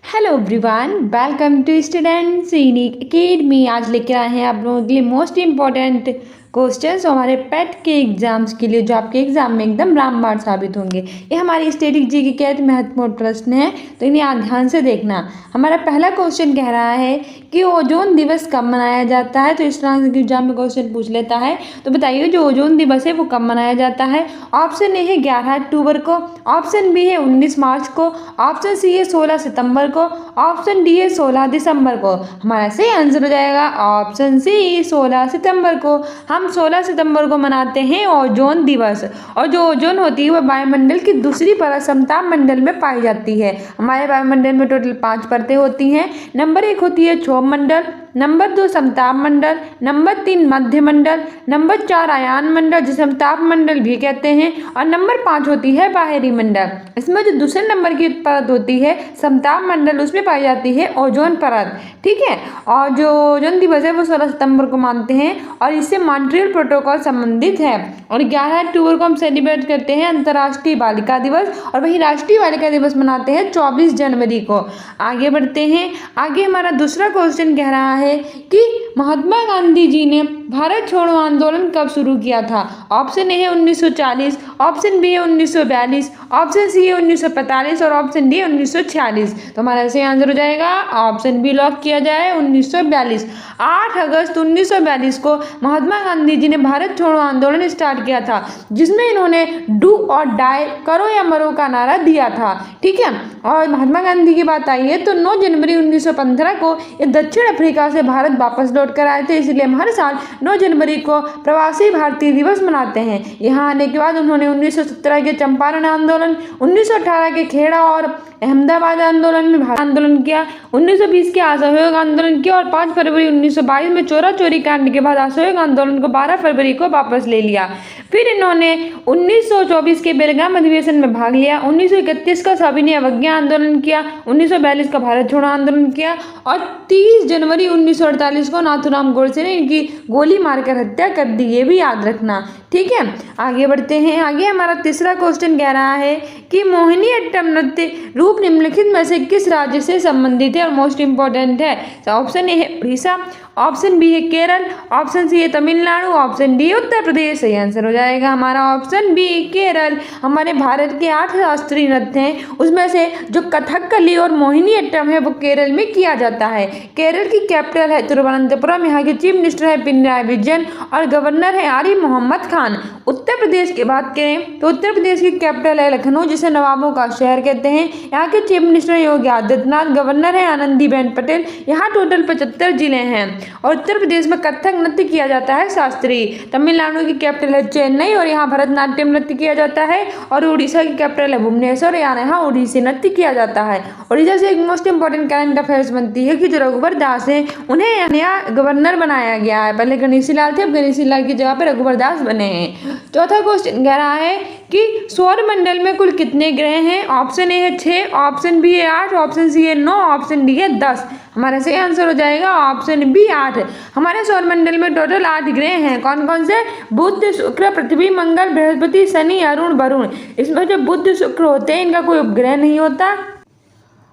Hello everyone, welcome to students unique academy. आज लेकर आए हैं आप लोगों के लिए मोस्ट इम्पॉर्टेंट क्वेश्चंस हमारे पेट के एग्जाम्स के लिए, जो आपके एग्जाम में एकदम रामबाण साबित होंगे। ये हमारी स्टैटिक जी के महत्वपूर्ण प्रश्न है, तो इन्हें आप ध्यान से देखना। हमारा पहला क्वेश्चन कह रहा है कि ओजोन दिवस कब मनाया जाता है। तो इस तरह के एग्जाम में क्वेश्चन पूछ लेता है। तो बताइए, जो ओजोन दिवस है वो कब मनाया जाता है। ऑप्शन ए है 11 अक्टूबर को, ऑप्शन बी है 19 मार्च को, ऑप्शन सी है 16 सितंबर को, ऑप्शन डी है 16 दिसंबर को। हमारा सही आंसर हो जाएगा ऑप्शन सी 16 सितंबर को। हम 16 सितंबर को मनाते हैं ओजोन दिवस। और जो ओजोन होती है वह वायुमंडल की दूसरी परत समताप मंडल में पाई जाती है। हमारे वायुमंडल में टोटल 5 परतें होती हैं। नंबर 1 होती है क्षोभ मंडल, नंबर 2 समताप मंडल, नंबर 3 मध्य मंडल, नंबर 4 आयान मंडल जिसे हम ताप मंडल भी कहते हैं, और नंबर 5 होती है बाहरी मंडल। इसमें जो दूसरे नंबर की परत होती है समताप मंडल, उसमें पाई जाती है ओजोन परत। ठीक है। और जो ओजोन दिवस है वो 16 सितंबर को मानते हैं और इससे मॉन्ट्रियल प्रोटोकॉल संबंधित है। और 11 अक्टूबर को हम सेलिब्रेट करते हैं अंतर्राष्ट्रीय बालिका दिवस, और वही राष्ट्रीय बालिका दिवस मनाते हैं 24 जनवरी को। आगे बढ़ते हैं। आगे हमारा दूसरा क्वेश्चन कह रहा है कि महात्मा गांधी जी ने भारत छोड़ो आंदोलन कब शुरू किया था। ऑप्शन ए है 1940, ऑप्शन बी है 1942, ऑप्शन सी है 1945 और ऑप्शन डी है 1946। तो हमारा सही आंसर हो जाएगा ऑप्शन बी लॉक किया जाए 1942। 8 अगस्त 1942 को महात्मा गांधी जी ने भारत छोड़ो आंदोलन स्टार्ट किया था, जिसमें इन्होंने डू और डाई, करो या मरो का नारा दिया था। ठीक है। और महात्मा गांधी की बात आई है तो 9 जनवरी 1915 को ये दक्षिण अफ्रीका से भारत वापस लौट कर आए थे, इसलिए हम हर साल 9 जनवरी को प्रवासी भारतीय दिवस मनाते हैं। यहाँ आने के बाद उन्होंने 1917 के चंपारण आंदोलन, 1918 के खेड़ा और अहमदाबाद आंदोलन में आंदोलन किया, 1920 के असहयोग आंदोलन किया, और 5 फरवरी 1922 में चोरा चोरी कांड के बाद असहयोग आंदोलन को 12 फरवरी को वापस ले लिया। फिर इन्होंने 1924 के बेलगाम अधिवेशन में भाग लिया, 1931 का सविनय अवज्ञा आंदोलन किया, 1942 का भारत छोड़ो आंदोलन किया, और 30 जनवरी 1948 को नाथूराम गोडसे ने इनकी गोली मारकर हत्या कर दी। ये भी याद रखना। ठीक है। आगे बढ़ते हैं। आगे हमारा तीसरा क्वेश्चन कह रहा है कि मोहिनी अट्टम नृत्य रूप निम्नलिखित में से किस राज्य से संबंधित है और मोस्ट इंपॉर्टेंट है। तो ऑप्शन ए है उड़ीसा, ऑप्शन बी है केरल, ऑप्शन सी है तमिलनाडु, ऑप्शन डी उत्तर प्रदेश। सही आंसर हो जाएगा हमारा ऑप्शन बी केरल। हमारे भारत के 8 शास्त्रीय नृत्य हैं, उसमें से जो कथकली और मोहिनी अट्टम है वो केरल में किया जाता है। केरल की कैपिटल है तिरुवनंतपुरम, यहाँ के चीफ मिनिस्टर है पिनराई विजयन और गवर्नर है आरिफ मोहम्मद खान। उत्तर प्रदेश की बात करें तो उत्तर प्रदेश की कैपिटल है लखनऊ, जिसे नवाबों का शहर कहते हैं। यहाँ के chief minister Yogi Adityanath, governor है आनंदीबेन पटेल। यहाँ टोटल 75 जिले हैं। और उत्तर प्रदेश में कथक नृत्य किया जाता है शास्त्रीय। तमिलनाडु की कैपिटल है चेन्नई और यहाँ भरतनाट्यम नृत्य किया जाता है। और उड़ीसा की कैपिटल है भुवनेश्वर, यहाँ ओडिसी नृत्य किया जाता है। उड़ीसा से एक मोस्ट इंपॉर्टेंट करंट अफेयर्स बनती है कि जो रघुवर दास है उन्हें नया गवर्नर बनाया गया है। पहले गणेशी लाल थे, अब गणेशी लाल की जगह पर रघुवर दास बने हैं। चौथा क्वेश्चन कह रहा है कि सौर मंडल में कुल कितने ग्रह हैं। ऑप्शन ए है 6, ऑप्शन बी है 8, ऑप्शन सी है 9, ऑप्शन डी है 10। हमारा सही आंसर हो जाएगा ऑप्शन बी 8। हमारे सौर मंडल में टोटल 8 ग्रह हैं। कौन कौन से? बुध, शुक्र, पृथ्वी, मंगल, बृहस्पति, शनि, अरुण, वरुण। इसमें जो बुध शुक्र होते हैं इनका कोई उपग्रह नहीं होता।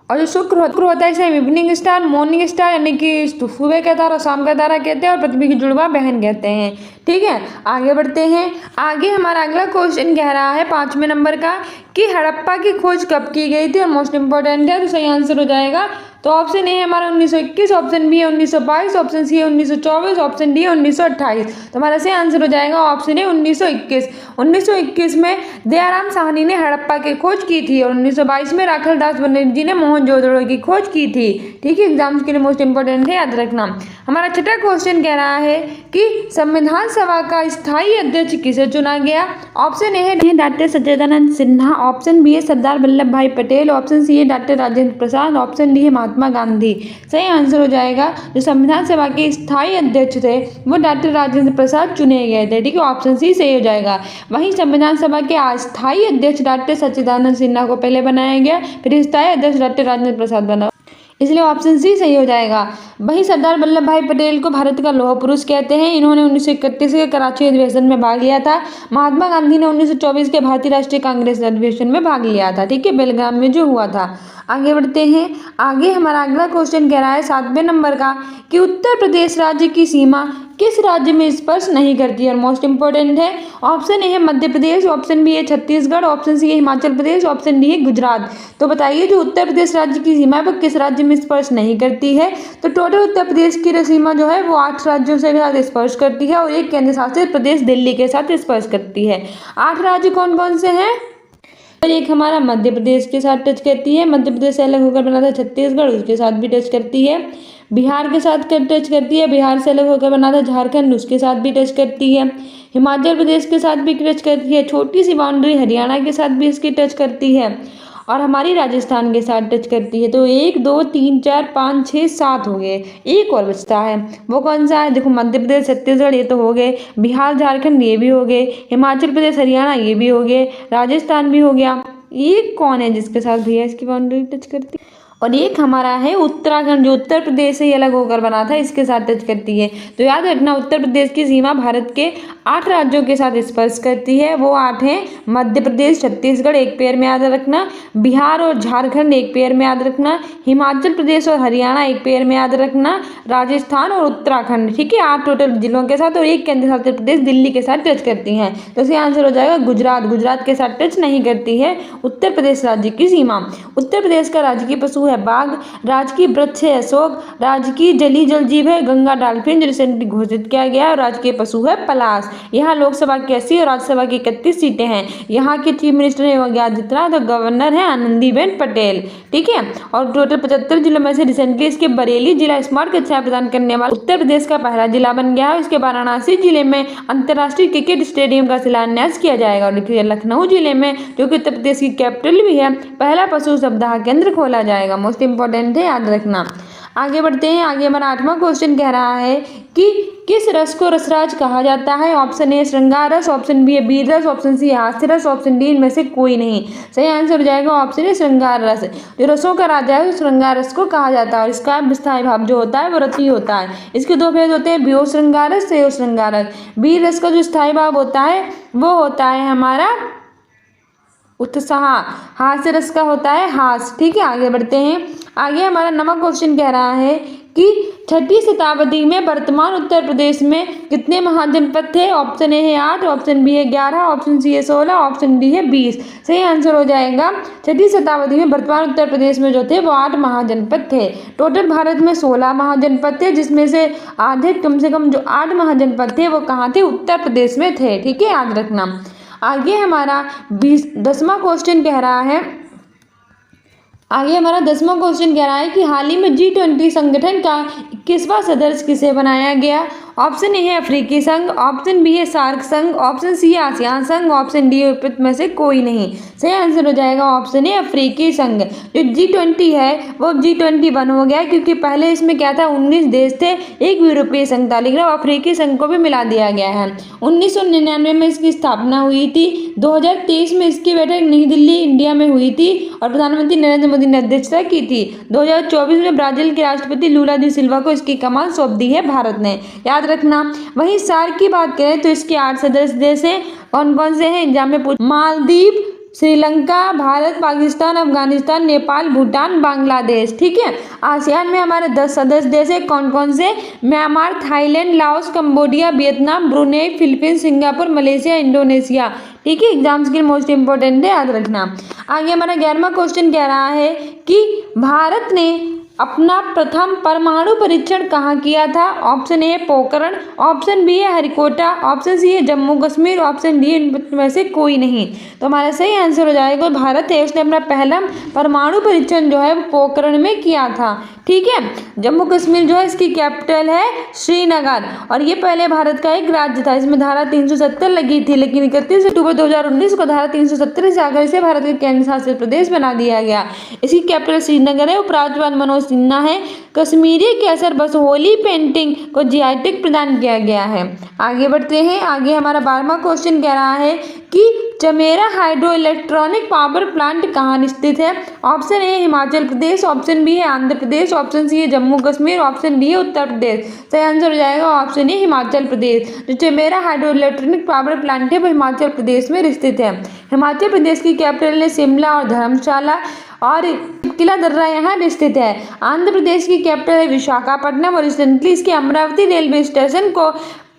और जो शुक्र होता है इसे इवनिंग स्टार, मॉर्निंग स्टार यानी कि सुबह का तारा, शाम का तारा कहते हैं, और पृथ्वी की जुड़वा बहन कहते हैं। ठीक है। आगे बढ़ते हैं। आगे हमारा अगला क्वेश्चन कह रहा है 5वें नंबर का कि हड़प्पा की खोज कब की गई थी और मोस्ट इंपॉर्टेंट है। तो सही आंसर हो जाएगा तो ऑप्शन ए है हमारा 1921, ऑप्शन बी है 1922, ऑप्शन सी है 1924, ऑप्शन डी है 1928। तो हमारा सही आंसर हो जाएगा ऑप्शन ए 1921। 1921 में दयाराम साहनी ने हड़प्पा की खोज की थी और 1922 में राखल दास बनर्जी ने मोहनजोदड़ो की खोज की थी। ठीक है। एग्जाम्स के लिए मोस्ट इंपॉर्टेंट है, याद रखना। हमारा छठा क्वेश्चन कह रहा है कि संविधान सभा का स्थायी अध्यक्ष किसे चुना गया। ऑप्शन ए है डॉक्टर सच्चिदानंद सिन्हा, ऑप्शन बी है सरदार वल्लभ भाई पटेल, ऑप्शन सी है doctor Rajendra Prasad, option D है महात्मा गांधी। सही आंसर हो जाएगा जो संविधान सभा के स्थायी अध्यक्ष थे वो डॉक्टर राजेंद्र प्रसाद चुने गए थे। ठीक है। ऑप्शन सी सही हो जाएगा। वहीं संविधान सभा के अस्थायी अध्यक्ष डॉक्टर सच्चिदानंद सिन्हा को पहले बनाया गया, फिर स्थायी अध्यक्ष डॉक्टर राजेंद्र प्रसाद बना, इसलिए ऑप्शन सी सही हो जाएगा। वहीं सरदार वल्लभ भाई पटेल को भारत का लौह पुरुष कहते हैं। इन्होंने 1931 के कराची अधिवेशन में भाग लिया था। महात्मा गांधी ने 1924 के भारतीय राष्ट्रीय कांग्रेस अधिवेशन में भाग लिया था। ठीक है। बेलगाम में जो हुआ था। आगे बढ़ते हैं। आगे हमारा अगला क्वेश्चन कह रहा है 7वें नंबर का कि उत्तर प्रदेश राज्य की सीमा किस राज्य में स्पर्श नहीं करती है, और मोस्ट इंपॉर्टेंट है। ऑप्शन ए है मध्य प्रदेश, ऑप्शन बी है छत्तीसगढ़, ऑप्शन सी है हिमाचल प्रदेश, ऑप्शन डी है गुजरात। तो बताइए जो उत्तर प्रदेश राज्य की सीमा है वो किस राज्य में स्पर्श नहीं करती है। तो टोटल उत्तर प्रदेश की सीमा जो है वो 8 राज्यों से साथ स्पर्श करती है और एक केंद्र शासित प्रदेश दिल्ली के साथ स्पर्श करती है। 8 राज्य कौन कौन से हैं? एक हमारा मध्य प्रदेश के साथ टच करती है, मध्य प्रदेश से अलग होकर बना था छत्तीसगढ़, उसके साथ भी टच करती है। बिहार के साथ टच करती है, बिहार से अलग होकर बना था झारखंड, उसके साथ भी टच करती है। हिमाचल प्रदेश के साथ भी टच करती है, छोटी सी बाउंड्री हरियाणा के साथ भी इसकी टच करती है और हमारी राजस्थान के साथ टच करती है। तो 1 2 3 4 5 6 7 हो गए, एक और बचता है, वो कौन सा है? देखो मध्य प्रदेश छत्तीसगढ़ ये तो हो गए, बिहार झारखंड ये भी हो गए, हिमाचल प्रदेश हरियाणा ये भी हो गए, राजस्थान भी हो गया। ये कौन है जिसके साथ भैया इसकी बाउंड्री टच करती है? और एक हमारा है उत्तराखंड, जो उत्तर प्रदेश से ही अलग होकर बना था, इसके साथ टच करती है। तो याद रखना उत्तर प्रदेश की सीमा भारत के 8 राज्यों के साथ स्पर्श करती है। वो 8 हैं मध्य प्रदेश छत्तीसगढ़ एक पेयर में याद रखना, बिहार और झारखंड एक पेयर में याद रखना, हिमाचल प्रदेश और हरियाणा एक पेयर में याद रखना, राजस्थान और उत्तराखंड। ठीक है, 8 टोटल जिलों के साथ और एक केंद्र शासित प्रदेश दिल्ली के साथ टच करती हैं। तो इसका आंसर हो जाएगा गुजरात। गुजरात के साथ टच नहीं करती है उत्तर प्रदेश राज्य की सीमा। उत्तर प्रदेश का राजकीय पशु है बाघ, राजकीय वृक्ष है अशोक, राजकीय जलीय जल जीव है गंगा डॉल्फिन जो रिसेंटली घोषित किया गया है, और राजकीय पशु है पलाश। यहाँ लोकसभा की 80 और राज्यसभा की 31 सीटें हैं। यहाँ के चीफ मिनिस्टर है जितना, तो गवर्नर है आनंदीबेन पटेल। ठीक है, और टोटल 75 जिलों में से रिसेंटली इसके बरेली जिला स्मार्ट कक्षाएं प्रदान करने वाला उत्तर प्रदेश का पहला जिला बन गया है। इसके वाराणसी जिले में अंतर्राष्ट्रीय क्रिकेट स्टेडियम का शिलान्यास किया जाएगा, और लखनऊ जिले में जो कि उत्तर प्रदेश की कैपिटल भी है, पहला पशु सप्ताह केंद्र खोला जाएगा। मोस्ट इंपॉर्टेंट है, याद रखना। आगे बढ़ते हैं। आगे हमारा 8वां क्वेश्चन कह रहा है कि किस रस को रसराज कहा जाता है। ऑप्शन ए श्रृंगार रस, ऑप्शन बी है वीर रस, ऑप्शन सी हास्य रस, ऑप्शन डी इनमें से कोई नहीं। सही आंसर हो जाएगा ऑप्शन ए श्रृंगार रस। जो रसों का राजा है श्रृंगार रस को कहा जाता है, और इसका विस्थाई भाव जो होता है वो रति होता है। इसके 2 भेद होते हैं, व्योम श्रृंगार रस, सेव श्रृंगार रस। वीर रस का जो स्थायी भाव होता है वो होता है हमारा उत्साह, हास्य रस का होता है हास। ठीक है, आगे बढ़ते हैं। आगे हमारा 9वां क्वेश्चन कह रहा है कि 6ठी शताब्दी में वर्तमान उत्तर प्रदेश में कितने महाजनपद थे। ऑप्शन ए है 8, ऑप्शन बी है 11, ऑप्शन सी है 16, ऑप्शन डी है 20। सही आंसर हो जाएगा 6ठी शताब्दी में वर्तमान उत्तर प्रदेश में जो थे वो 8 महाजनपद थे। टोटल भारत में 16 महाजनपद थे, जिसमें से आधे कम से कम जो 8 महाजनपद थे वो कहाँ थे? उत्तर प्रदेश में थे। ठीक है, याद रखना। आगे हमारा 10वां क्वेश्चन कह रहा है कि हाल ही में G20 संगठन का 21वां सदस्य किसे बनाया गया। ऑप्शन ए है अफ्रीकी संघ, ऑप्शन बी है सार्क संघ, ऑप्शन सी है आसियान संघ, ऑप्शन डी उपयुक्त में से कोई नहीं। सही आंसर हो जाएगा ऑप्शन ए अफ्रीकी संघ। जो G20 है वो G20 बन हो गया, क्योंकि पहले इसमें क्या था 19 देश थे, एक यूरोपीय संघ था, लेकिन अफ्रीकी संघ को भी मिला दिया गया है। 1999 में इसकी स्थापना हुई थी। 2023 में इसकी बैठक नई दिल्ली इंडिया में हुई थी और प्रधानमंत्री नरेंद्र मोदी ने अध्यक्षता की थी। 2024 में ब्राजील के राष्ट्रपति लूला दी सिल्वा को इसकी कमान सौंप दी है भारत ने, याद रखना। वहीं सार्क की बात करें तो इसके 8 सदस्य देश हैं। कौन कौन से हैं एग्जाम में पूछ, मालदीव, श्रीलंका, भारत, पाकिस्तान, अफगानिस्तान, नेपाल, भूटान, बांग्लादेश। ठीक है, आसियान में हमारे 10 सदस्य देश है। कौन कौन से? Myanmar, Thailand, Laos, Cambodia, Vietnam, Brunei, Philippines, Singapore, Malaysia, Indonesia. ठीक है, एग्जाम्स के लिए मोस्ट इंपॉर्टेंट है, याद रखना। आगे हमारा 11वां क्वेश्चन कह रहा है कि भारत ने अपना प्रथम परमाणु परीक्षण कहाँ किया था। Option A Pokhran, option B है हरिकोटा, ऑप्शन सी है जम्मू कश्मीर, ऑप्शन डी में से कोई नहीं। तो हमारा सही आंसर हो जाएगा भारत है, उसने अपना पहला परमाणु परीक्षण जो है वो पोखरण में किया था। ठीक है, जम्मू कश्मीर जो है इसकी कैपिटल है श्रीनगर, और ये पहले भारत का एक राज्य था। इसमें धारा 370 लगी थी, लेकिन 31 अक्टूबर 2019 को धारा 370 से आकर इसे भारत के केंद्र शासित प्रदेश बना दिया गया। इसकी कैपिटल श्रीनगर है। उपराज्यपाल मनोज सिन्हा है। कश्मीरी केसर बसोहली पेंटिंग को जीआई टैग प्रदान किया गया है। आगे बढ़ते हैं। आगे हमारा 12वां क्वेश्चन कह रहा है कि Chamera hydro electronic power plant कहाँ स्थित है। Option A Himachal Pradesh, option B है आंध्र प्रदेश, ऑप्शन सी है जम्मू कश्मीर, ऑप्शन डी है उत्तर प्रदेश। सही आंसर हो जाएगा ऑप्शन ए हिमाचल प्रदेश। जो Chamera hydro electronic power plant है वो हिमाचल प्रदेश में स्थित है। हिमाचल प्रदेश की कैपिटल है शिमला और धर्मशाला, और किला दर्रा यहाँ स्थित है। आंध्र प्रदेश की कैपिटल है विशाखापट्टनम और रिसेंटली इसके अमरावती रेलवे स्टेशन को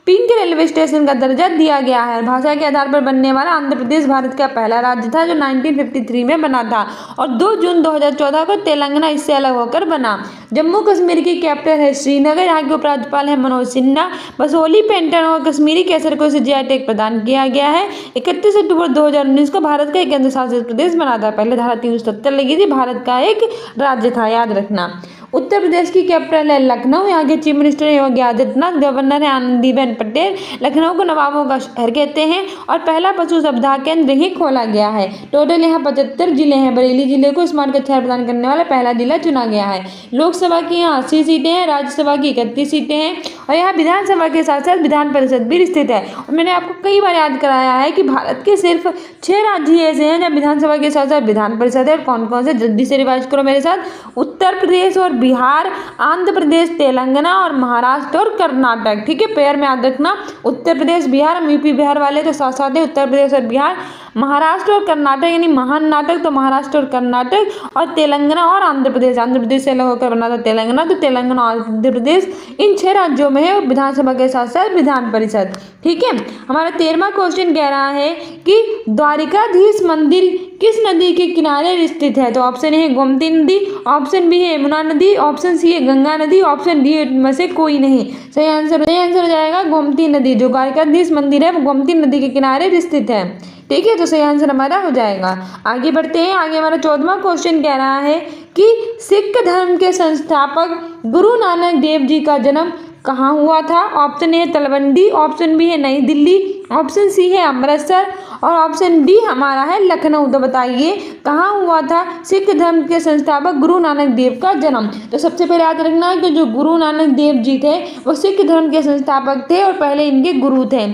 पिंक रेलवे स्टेशन का दर्जा दिया गया है। भाषा के आधार पर बनने वाला आंध्र प्रदेश भारत का पहला राज्य था जो 1953 में बना था और 2 जून 2014 को तेलंगाना इससे अलग होकर बना। जम्मू कश्मीर की कैपिटल है श्रीनगर। यहाँ के उपराज्यपाल है मनोज सिन्हा। बसोली पेंटन और कश्मीरी केसर को इसे जीआई टैग प्रदान किया गया है। 31 अक्टूबर 2019 को भारत का एक केंद्र शासित प्रदेश बना था। पहले धारा 370 लगी थी। भारत का एक राज्य था, याद रखना। उत्तर प्रदेश की कैपिटल है लखनऊ। यहाँ के chief minister Yogi Adityanath. Governor है आनंदीबेन पटेल। लखनऊ को नवाबों का शहर कहते हैं और पहला पशु सुविधा केंद्र ही खोला गया है। टोटल यहाँ 75 जिले हैं। बरेली जिले को स्मार्ट कक्षाएं प्रदान करने वाला पहला जिला चुना गया है। लोकसभा की यहाँ 80 सीटें हैं, राज्यसभा की 31 सीटें हैं और यहाँ विधानसभा के साथ साथ विधान परिषद भी स्थित है। और मैंने आपको कई बार याद कराया है कि भारत के सिर्फ 6 राज्य ऐसे हैं जहाँ विधानसभा के साथ साथ विधान परिषद है। और कौन कौन से, जल्दी से रिवाइज करो मेरे साथ। उत्तर प्रदेश और बिहार, आंध्र प्रदेश, तेलंगाना और महाराष्ट्र और कर्नाटक। ठीक है, पेयर में याद रखना। उत्तर प्रदेश, बिहार, यूपी बिहार वाले तो साथ साथ है। उत्तर प्रदेश और बिहार, महाराष्ट्र और कर्नाटक यानी महान नाटक तो महाराष्ट्र और कर्नाटक और तेलंगाना और आंध्र प्रदेश। आंध्र प्रदेश से अलग होकर बना था तेलंगाना, तो तेलंगाना और आंध्र प्रदेश इन 6 राज्यों में है विधानसभा के साथ साथ विधान परिषद। ठीक है, हमारा 13वां क्वेश्चन कह रहा है कि द्वारिकाधीश मंदिर किस नदी के किनारे स्थित है? तो ऑप्शन ए है गोमती नदी, ऑप्शन बी है यमुना नदी, ऑप्शन सी है गंगा नदी, ऑप्शन डी में से कोई नहीं। सही आंसर हो जाएगा गोमती नदी। जो द्वारिकाधीश मंदिर है वो गोमती नदी के किनारे स्थित है। ठीक है, तो सही आंसर हमारा हो जाएगा। आगे बढ़ते हैं। आगे हमारा 14वां क्वेश्चन कह रहा है कि सिख धर्म के संस्थापक गुरु नानक देव जी का जन्म कहाँ हुआ था? ऑप्शन ए है तलवंडी, ऑप्शन बी है नई दिल्ली, ऑप्शन सी है अमृतसर और ऑप्शन डी हमारा है लखनऊ। तो बताइए कहाँ हुआ था सिख धर्म के संस्थापक गुरु नानक देव का जन्म? तो सबसे पहले याद रखना कि जो गुरु नानक देव जी थे वो सिख धर्म के संस्थापक थे और पहले इनके गुरु थे।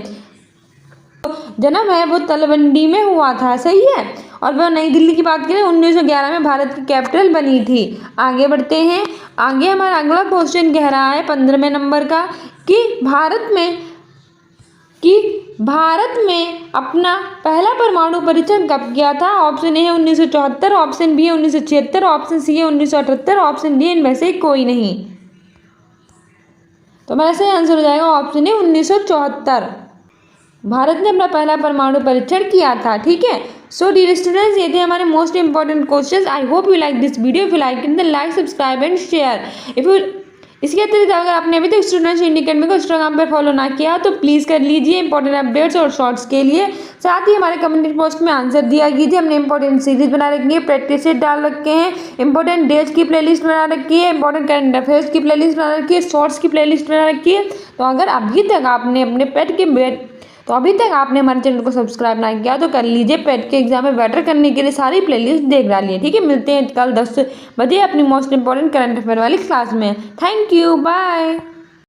जन्म है वो तलवंडी में हुआ था। सही है, और वह नई दिल्ली की बात करें 1911 में भारत की कैपिटल बनी थी। आगे बढ़ते हैं। आगे हमारा अगला क्वेश्चन कह रहा है 15वें नंबर का कि भारत में अपना पहला परमाणु परीक्षण कब किया था? ऑप्शन ए है 1974, ऑप्शन बी है 1976, ऑप्शन सी है 1978, ऑप्शन डी इनमें से कोई नहीं। तो हमारा सही आंसर हो जाएगा ऑप्शन ए 1974। भारत ने अपना पहला परमाणु परीक्षण किया था। ठीक है, सो डियर स्टूडेंट्स, ये थे हमारे most important questions. I hope you like this video. If you like it then like, subscribe and share. इसके अतिरिक्त अगर आपने अभी तक स्टूडेंट्स इंडिया अकेडमी को इंस्टाग्राम पर फॉलो ना किया तो प्लीज़ कर लीजिए इंपॉर्टेंट अपडेट्स और शॉर्ट्स के लिए। साथ ही हमारे कम्युनिटी पोस्ट में आंसर दिया कीजिए। हमने इंपॉर्टेंट सीरीज बना रखी है, प्रैक्टिस सेट डाल रखे हैं, इंपॉर्टेंट डेट्स की प्लेलिस्ट बना रखी है, इंपॉर्टेंट करंट अफेयर्स की प्लेलिस्ट बना रखी है, शॉर्ट्स की प्लेलिस्ट बना रखी है। तो अगर अभी तक आपने अपने हमारे चैनल को सब्सक्राइब ना किया तो कर लीजिए। पेट के एग्जाम में बेटर करने के लिए सारी प्लेलिस्ट देख डालिए। ठीक है, मिलते हैं कल 10 बजे अपनी मोस्ट इंपॉर्टेंट करंट अफेयर वाली क्लास में। Thank you, bye.